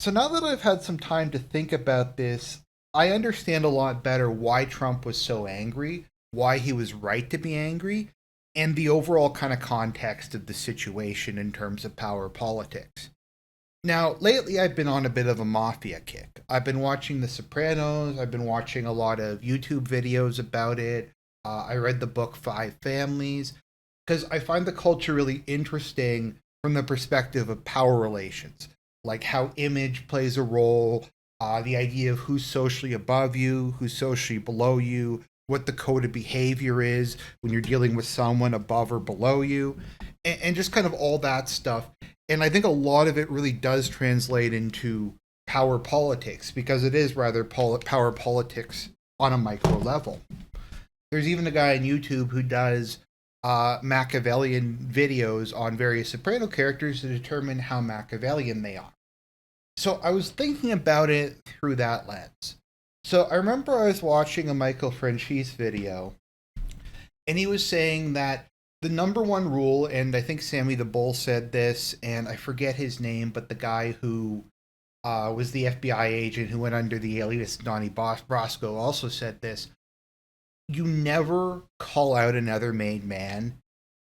So now that I've had some time to think about this, I understand a lot better why Trump was so angry, why he was right to be angry, and the overall kind of context of the situation in terms of power politics. Now, lately I've been on a bit of a Mafia kick. I've been watching The Sopranos, I've been watching a lot of YouTube videos about it. I read the book Five Families, because I find the culture really interesting from the perspective of power relations, like how image plays a role, the idea of who's socially above you, who's socially below you, what the code of behavior is when you're dealing with someone above or below you, and just kind of all that stuff. And I think a lot of it really does translate into power politics because it is rather power politics on a micro level. There's even a guy on YouTube who does Machiavellian videos on various Soprano characters to determine how Machiavellian they are. So I was thinking about it through that lens. So I remember I was watching a Michael Franchise video, and he was saying that the number one rule, and I think Sammy the Bull said this, and I forget his name, but the guy who was the FBI agent who went under the alias Donnie Brasco also said this: you never call out another made man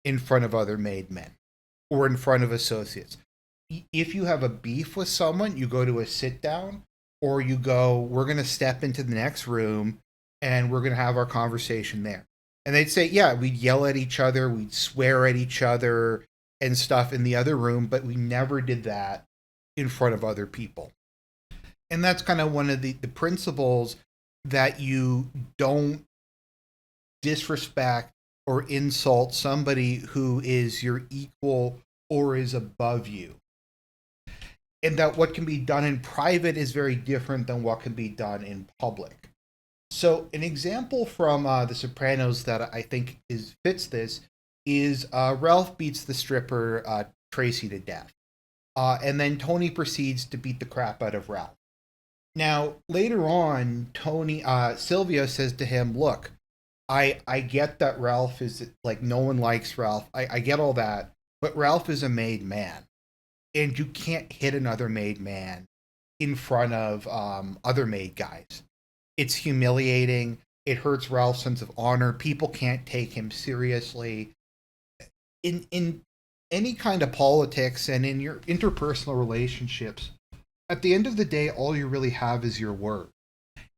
in front of other made men or in front of associates. If you have a beef with someone, you go to a sit down or you go, we're going to step into the next room and we're going to have our conversation there. And they'd say, yeah, we'd yell at each other, we'd swear at each other and stuff in the other room, but we never did that in front of other people. And that's kind of one of the principles, that you don't disrespect or insult somebody who is your equal or is above you. And that what can be done in private is very different than what can be done in public. So, an example from The Sopranos that I think fits this is Ralph beats the stripper Tracy to death. And then Tony proceeds to beat the crap out of Ralph. Now, later on, Sylvia says to him, look, I get that Ralph is like, no one likes Ralph. I get all that, but Ralph is a made man, and you can't hit another made man in front of other made guys. It's humiliating. It hurts Ralph's sense of honor. People can't take him seriously. In any kind of politics and in your interpersonal relationships, at the end of the day, all you really have is your word.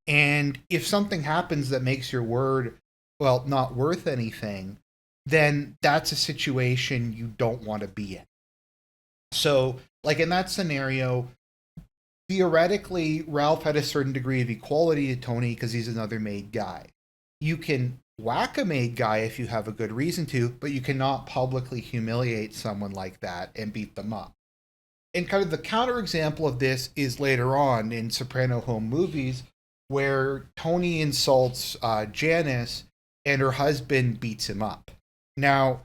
And if something happens that makes your word, well, not worth anything, then that's a situation you don't want to be in. So, like in that scenario, theoretically, Ralph had a certain degree of equality to Tony because he's another made guy. You can whack a made guy if you have a good reason to, but you cannot publicly humiliate someone like that and beat them up. And kind of the counterexample of this is later on in Soprano home movies, where Tony insults Janice and her husband beats him up. Now,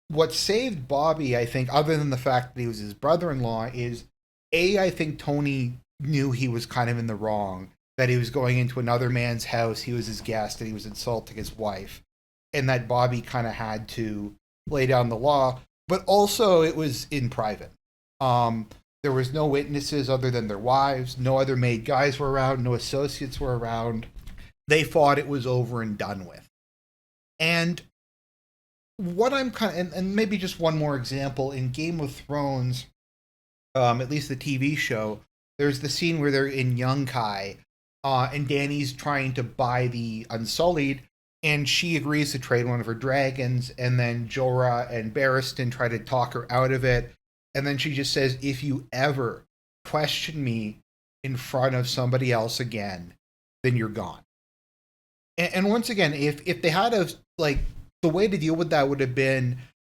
what saved Bobby, I think, other than the fact that he was his brother-in-law, is I think Tony knew he was kind of in the wrong, that he was going into another man's house, he was his guest, and he was insulting his wife, and that Bobby kind of had to lay down the law. But also, it was in private. There was no witnesses other than their wives. No other made guys were around. No associates were around. They thought it was over and done with. And what I'm kind of, and maybe just one more example, in Game of Thrones, at least the TV show, there's the scene where they're in Yunkai, and Dany's trying to buy the Unsullied, and she agrees to trade one of her dragons, and then Jorah and Barristan try to talk her out of it, and then she just says, if you ever question me in front of somebody else again, then you're gone. And once again, if they had a, like, the way to deal with that would have been,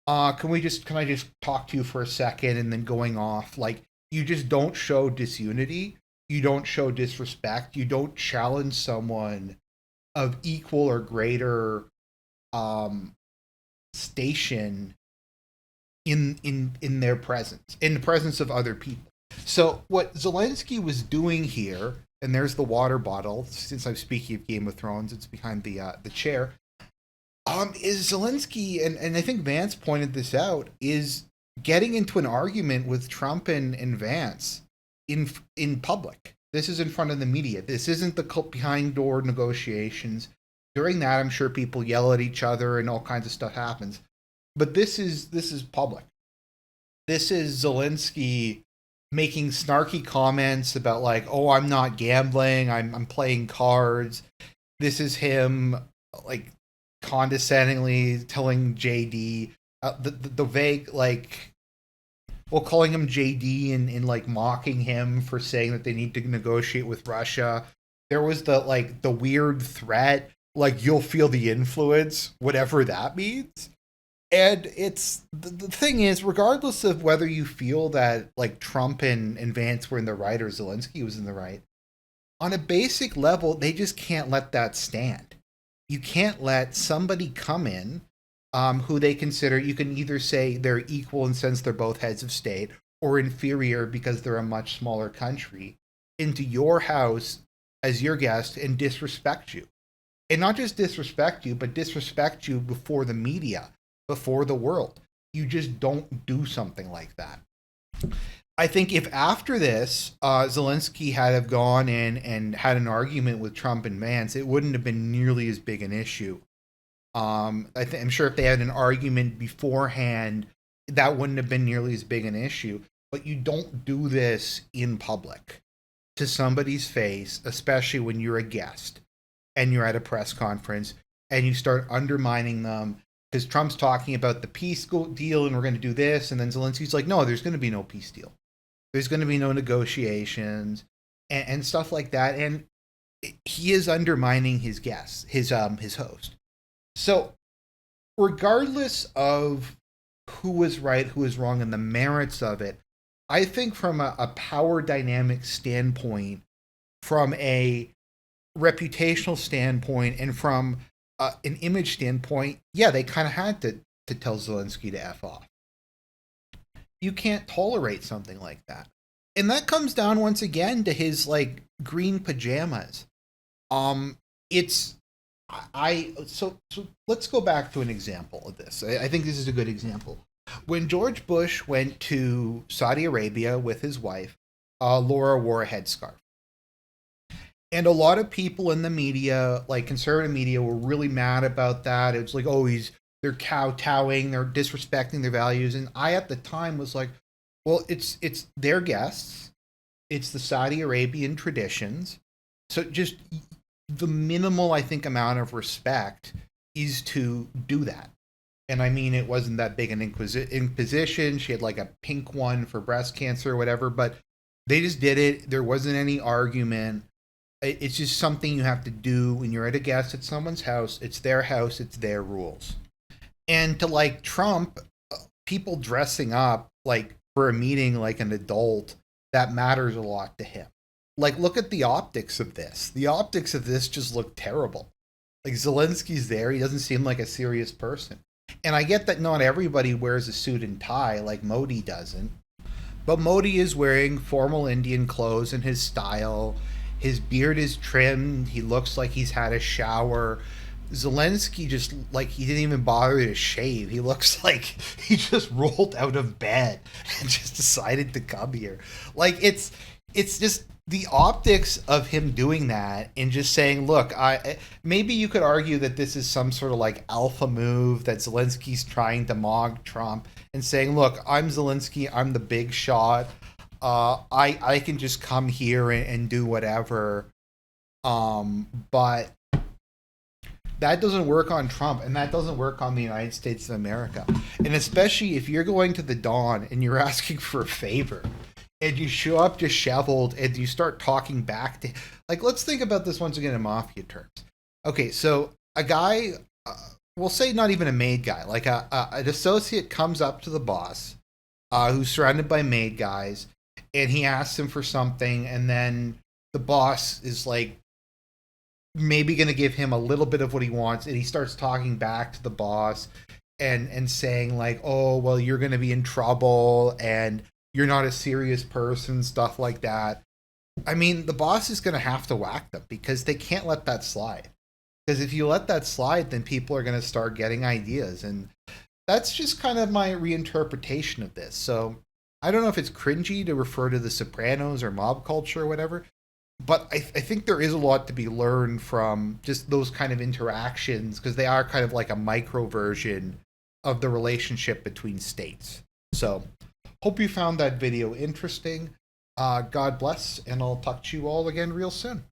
can I just talk to you for a second, and then going off. Like, you just don't show disunity, you don't show disrespect, you don't challenge someone of equal or greater station in their presence, in the presence of other people. So what Zelensky was doing here, and there's the water bottle. Since I'm speaking of Game of Thrones, it's behind the chair. Is Zelensky, and I think Vance pointed this out, is getting into an argument with Trump and Vance in public. This is in front of the media. This isn't the behind door negotiations. During that, I'm sure people yell at each other and all kinds of stuff happens. But this is public. This is Zelensky making snarky comments about like, oh, I'm not gambling, I'm playing cards. This is him like condescendingly telling JD the vague like, well, calling him JD and like mocking him for saying that they need to negotiate with Russia. There was the weird threat like you'll feel the influence, whatever that means. And it's the thing is, regardless of whether you feel that like Trump and Vance were in the right or Zelensky was in the right, on a basic level, they just can't let that stand. You can't let somebody come in who they consider, you can either say they're equal in sense they're both heads of state or inferior because they're a much smaller country, into your house as your guest and disrespect you. And not just disrespect you, but disrespect you before the media, before the world. You just don't do something like that. I think if after this, Zelensky had have gone in and had an argument with Trump and Vance, it wouldn't have been nearly as big an issue. I'm sure if they had an argument beforehand, that wouldn't have been nearly as big an issue. But you don't do this in public to somebody's face, especially when you're a guest and you're at a press conference and you start undermining them because Trump's talking about the peace deal and we're going to do this. And then Zelensky's like, no, there's going to be no peace deal. There's going to be no negotiations and stuff like that. And he is undermining his guest, his host. So regardless of who was right, who was wrong, and the merits of it, I think from a power dynamic standpoint, from a reputational standpoint, and from an image standpoint, yeah, they kind of had to tell Zelensky to F off. You can't tolerate something like that. And that comes down once again to his like green pajamas. It's so let's go back to an example of this. I think this is a good example. When George Bush went to Saudi Arabia with his wife, Laura wore a headscarf. And a lot of people in the media, like conservative media, were really mad about that. It was like, oh, they're kowtowing, they're disrespecting their values. And I at the time was like, well, it's their guests, it's the Saudi Arabian traditions. So just the minimal, I think, amount of respect is to do that. And I mean, it wasn't that big an imposition. She had like a pink one for breast cancer or whatever, but they just did it. There wasn't any argument. It's just something you have to do when you're at a guest at someone's house. It's their house, it's their rules. And to like Trump, people dressing up like for a meeting like an adult, that matters a lot to him. Like, look at the optics of this. The optics of this just look terrible. Like, Zelensky's there. He doesn't seem like a serious person. And I get that not everybody wears a suit and tie, like Modi doesn't. But Modi is wearing formal Indian clothes in his style. His beard is trimmed. He looks like he's had a shower. Zelensky just, like, he didn't even bother to shave. He looks like he just rolled out of bed and just decided to come here. Like, it's just the optics of him doing that and just saying, look, maybe you could argue that this is some sort of like alpha move that Zelensky's trying to mock Trump and saying, look, I'm Zelensky, I'm the big shot. I can just come here and do whatever. But that doesn't work on Trump, and that doesn't work on the United States of America. And especially if you're going to the Dawn and you're asking for a favor, and you show up disheveled and you start talking back to, like, let's think about this once again in Mafia terms. Okay, so a guy, we'll say not even a made guy, like an associate comes up to the boss, who's surrounded by made guys, and he asks him for something, and then the boss is like maybe going to give him a little bit of what he wants, and he starts talking back to the boss and saying like, oh, well, you're going to be in trouble, and you're not a serious person, stuff like that. I mean, the boss is going to have to whack them because they can't let that slide. Because if you let that slide, then people are going to start getting ideas. And that's just kind of my reinterpretation of this. So I don't know if it's cringy to refer to the Sopranos or mob culture or whatever, but I think there is a lot to be learned from just those kind of interactions because they are kind of like a micro version of the relationship between states. So, hope you found that video interesting. God bless, and I'll talk to you all again real soon.